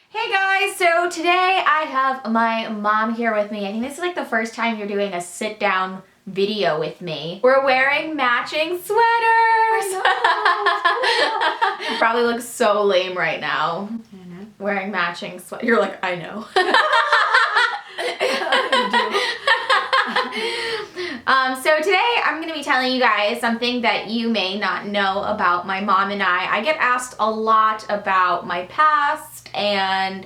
Hey guys, so today I have my mom here with me. I think this is like the first time you're doing a sit down video with me. We're wearing matching sweaters. I probably look so lame right now. Wearing matching sweaters. You're like, I know. So today I'm going to be telling you guys something that you may not know about my mom and I. I get asked a lot about my past and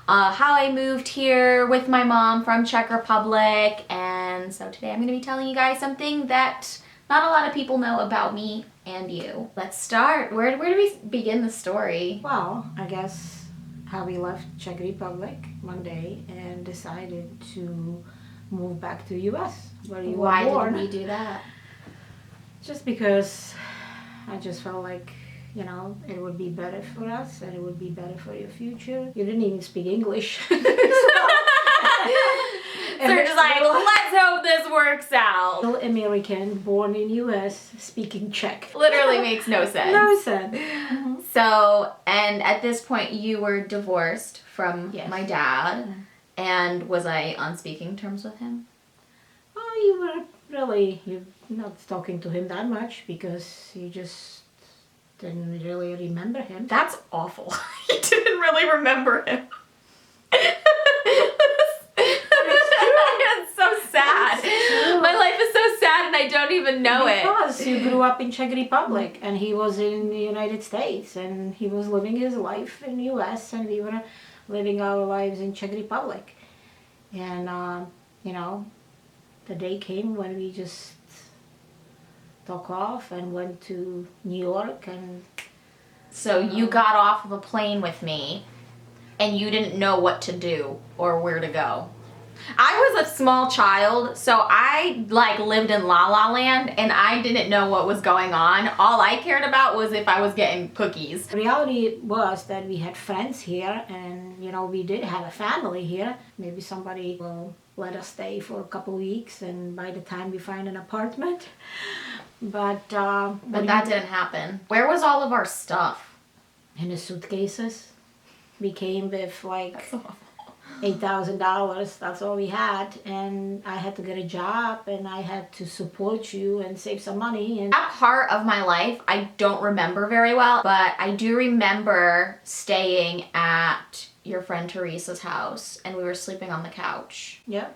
how I moved here with my mom from Czech Republic. And so today I'm going to be telling you guys something that not a lot of people know about me and you. Let's start. Where do we begin the story? Well, I guess how we left Czech Republic one day and decided to move back to US where you were born. Why did we do that? Just because I just felt like, you know, it would be better for us and it would be better for your future. You didn't even speak English. So they're just like, let's hope this works out. Little American born in US speaking Czech. Literally makes no sense. No sense. So, and at this point you were divorced from my dad. And was I on speaking terms with him? Oh, you were really, you're not talking to him that much because you just didn't really remember him. That's awful. You didn't really remember him. It's so sad. My life is so sad and I don't even know it. Because you grew up in Czech Republic and he was in the United States and he was living his life in the US and we were living our lives in Czech Republic. And, you know, the day came when we just took off and went to New York. And so you got off of a plane with me and you didn't know what to do or where to go. I was a small child, so I lived in La La Land and I didn't know what was going on. All I cared about was if I was getting cookies. The reality was that we had friends here and, you know, we did have a family here. Maybe somebody will let us stay for a couple weeks and by the time we find an apartment. But that didn't happen. Where was all of our stuff? In the suitcases. We came with like $8,000, that's all we had, and I had to get a job and I had to support you and save some money. And that part of my life I don't remember very well, but I do remember staying at your friend Teresa's house and we were sleeping on the couch. Yeah.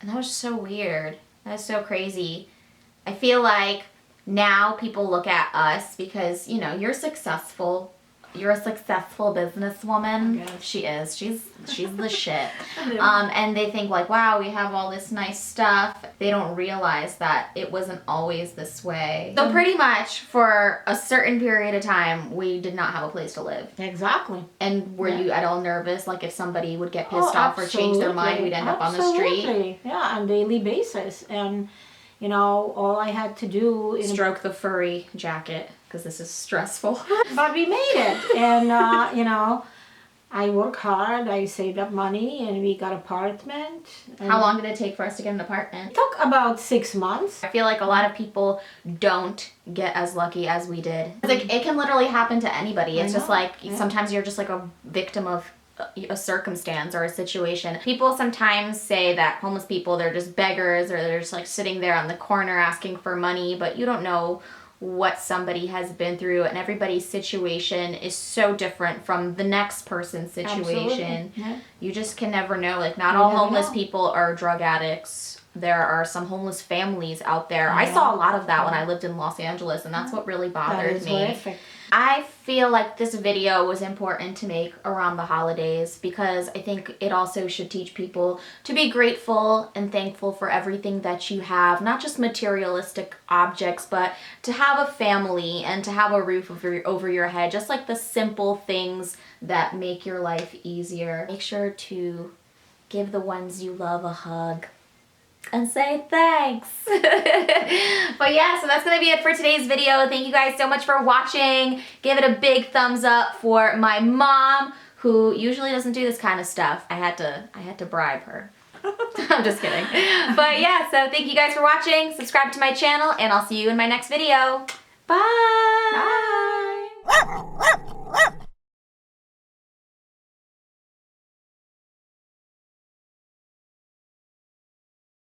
And that was so weird. That was so crazy. I feel like now people look at us because, you know, you're successful. You're a successful businesswoman. She is. She's the shit. And they think like, wow, we have all this nice stuff. They don't realize that it wasn't always this way. So pretty much for a certain period of time, we did not have a place to live. Exactly. And were you at all nervous? Like if somebody would get pissed off or change their mind, we'd end up on the street? Yeah, on a daily basis. And, you know, all I had to do is stroke the furry jacket. Because this is stressful. But we made it. And, you know, I worked hard. I saved up money and we got an apartment. How long did it take for us to get an apartment? It took about 6 months. I feel like a lot of people don't get as lucky as we did. Like, it can literally happen to anybody. It's just like, sometimes you're just like a victim of a circumstance or a situation. People sometimes say that homeless people, they're just beggars or they're just like sitting there on the corner asking for money, but you don't know what somebody has been through, and everybody's situation is so different from the next person's situation. Yeah. You just can never know. Like, not all homeless people are drug addicts. There are some homeless families out there. I saw a lot of that when I lived in Los Angeles, and that's what really bothered me. Horrific. I feel like this video was important to make around the holidays because I think it also should teach people to be grateful and thankful for everything that you have, not just materialistic objects, but to have a family and to have a roof over your head, just like the simple things that make your life easier. Make sure to give the ones you love a hug and say thanks. But yeah, so that's gonna be it for today's video. Thank you guys so much for watching. Give it a big thumbs up for my mom, who usually doesn't do this kind of stuff. I had to bribe her. I'm just kidding. But yeah, so thank you guys for watching. Subscribe to my channel and I'll see you in my next video. Bye. Bye.